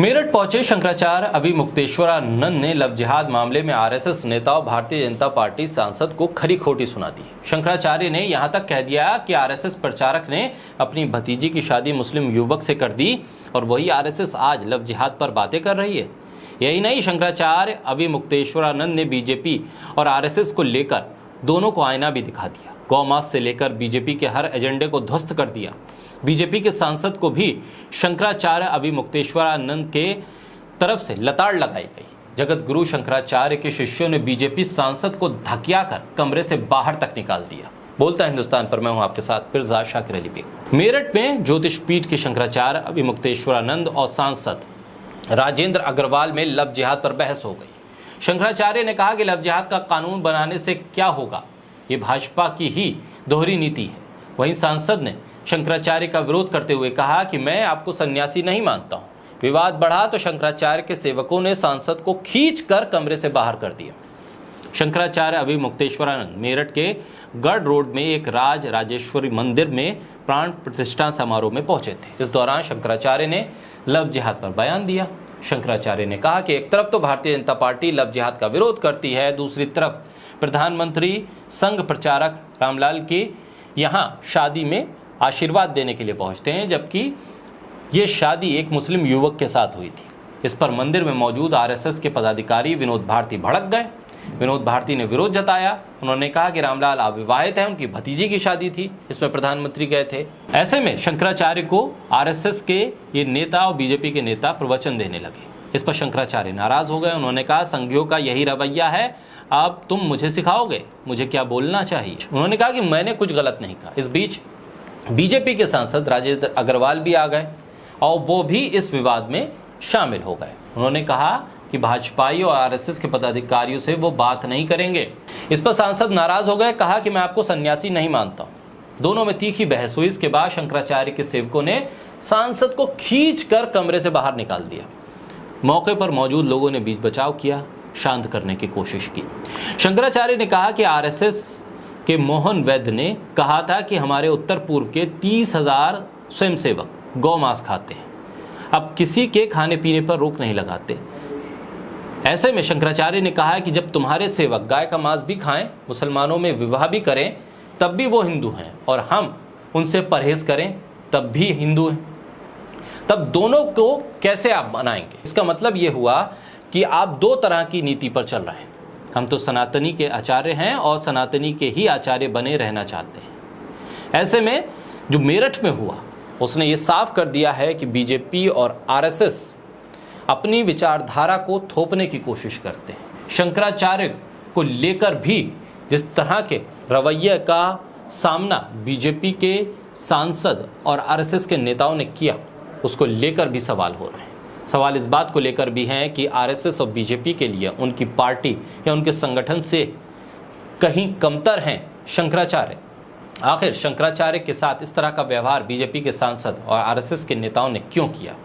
मेरठ पहुंचे शंकराचार्य अभिमुक्तेश्वरानंद ने लव जिहाद मामले में आरएसएस नेता और भारतीय जनता पार्टी सांसद को खरी खोटी सुना दी। शंकराचार्य ने यहां तक कह दिया कि आरएसएस प्रचारक ने अपनी भतीजी की शादी मुस्लिम युवक से कर दी और वही आरएसएस आज लव जिहाद पर बातें कर रही है। यही नहीं, शंकराचार्य अभिमुक्तेश्वरानंद ने बीजेपी और आरएसएस को लेकर दोनों को आईना भी दिखा दिया। गौ मास से लेकर बीजेपी के हर एजेंडे को ध्वस्त कर दिया। बीजेपी के सांसद को भी शंकराचार्य अभिमुक्तेश्वरानंद के तरफ से लताड़ लगाई गई। जगत गुरु शंकराचार्य के शिष्यों ने बीजेपी सांसद को धकियाकर कमरे से बाहर तक निकाल दिया। बोलता हिंदुस्तान पर मैं हूं आपके साथ फिरजा शाकिर अली बेग। मेरठ में ज्योतिष पीठ के शंकराचार्य अभिमुक्तेश्वरानंद और सांसद राजेंद्र अग्रवाल में लव जिहाद पर बहस हो गई। शंकराचार्य ने कहा कि लव जिहाद का कानून बनाने से क्या होगा, ये भाजपा की ही दोहरी नीति है। वहीं सांसद ने शंकराचार्य का विरोध करते हुए कहा कि मैं आपको सन्यासी नहीं मानता हूं। विवाद बढ़ा तो शंकराचार्य के सेवकों ने सांसद को खींचकर कमरे से बाहर कर दिया। शंकराचार्य अभिमुक्तेश्वरानंद मेरठ के गढ़ रोड में एक राजेश्वरी मंदिर में प्राण प्रतिष्ठा समारोह में पहुंचे थे। इस दौरान शंकराचार्य ने लव जिहाद पर बयान दिया। शंकराचार्य ने कहा कि एक तरफ तो भारतीय जनता पार्टी लव जिहाद का विरोध करती है, दूसरी तरफ प्रधानमंत्री संघ प्रचारक रामलाल की यहाँ शादी में आशीर्वाद देने के लिए पहुंचते हैं, जबकि ये शादी एक मुस्लिम युवक के साथ हुई थी। इस पर मंदिर में मौजूद आरएसएस के पदाधिकारी विनोद भारती भड़क गए। विनोद भारती ने विरोध जताया। उन्होंने कहा कि रामलाल अविवाहित है, उनकी भतीजी की शादी थी, इसमें प्रधानमंत्री गए थे। ऐसे में शंकराचार्य को आरएसएस के ये नेता और बीजेपी के नेता प्रवचन देने लगे। इस पर शंकराचार्य नाराज हो गए। उन्होंने कहा, संघियों का यही रवैया है, अब तुम मुझे सिखाओगे मुझे क्या बोलना चाहिए। उन्होंने कहा कि मैंने कुछ गलत नहीं कहा। इस बीच बीजेपी के सांसद राजेंद्र अग्रवाल भी आ गए और वो भी इस विवाद में शामिल हो गए। उन्होंने कहा कि भाजपाई और आरएसएस के पदाधिकारियों से वो बात नहीं करेंगे। इस पर सांसद नाराज हो गए, कहा कि मैं आपको सन्यासी नहीं मानता हूं। दोनों में तीखी बहस हुई। इसके बाद शंकराचार्य के सेवकों ने सांसद को खींचकर कमरे से बाहर निकाल दिया। मौके पर मौजूद लोगों ने बीच बचाव किया, शांत करने की कोशिश की। शंकराचार्य ने कहा कि आरएसएस के मोहन वैद्य ने कहा था कि हमारे उत्तर पूर्व के 30,000 स्वयंसेवक गौ मांस खाते हैं, अब किसी के खाने पीने पर रोक नहीं लगाते। ऐसे में शंकराचार्य ने कहा कि जब तुम्हारे सेवक गाय का मांस भी खाएं, मुसलमानों में विवाह भी करें, तब भी वो हिंदू हैं, और हम उनसे परहेज करें तब भी हिंदू हैं, तब दोनों को कैसे आप बनाएंगे? इसका मतलब ये हुआ कि आप दो तरह की नीति पर चल रहे हैं। हम तो सनातनी के आचार्य हैं और सनातनी के ही आचार्य बने रहना चाहते हैं। ऐसे में जो मेरठ में हुआ, उसने ये साफ कर दिया है कि बीजेपी और आरएसएस अपनी विचारधारा को थोपने की कोशिश करते हैं। शंकराचार्य को लेकर भी जिस तरह के रवैये का सामना बीजेपी के सांसद और आरएसएस के नेताओं ने किया, उसको लेकर भी सवाल हो रहे हैं। सवाल इस बात को लेकर भी हैं कि आरएसएस और बीजेपी के लिए उनकी पार्टी या उनके संगठन से कहीं कमतर हैं शंकराचार्य। आखिर शंकराचार्य के साथ इस तरह का व्यवहार बीजेपी के सांसद और आरएसएस के नेताओं ने क्यों किया?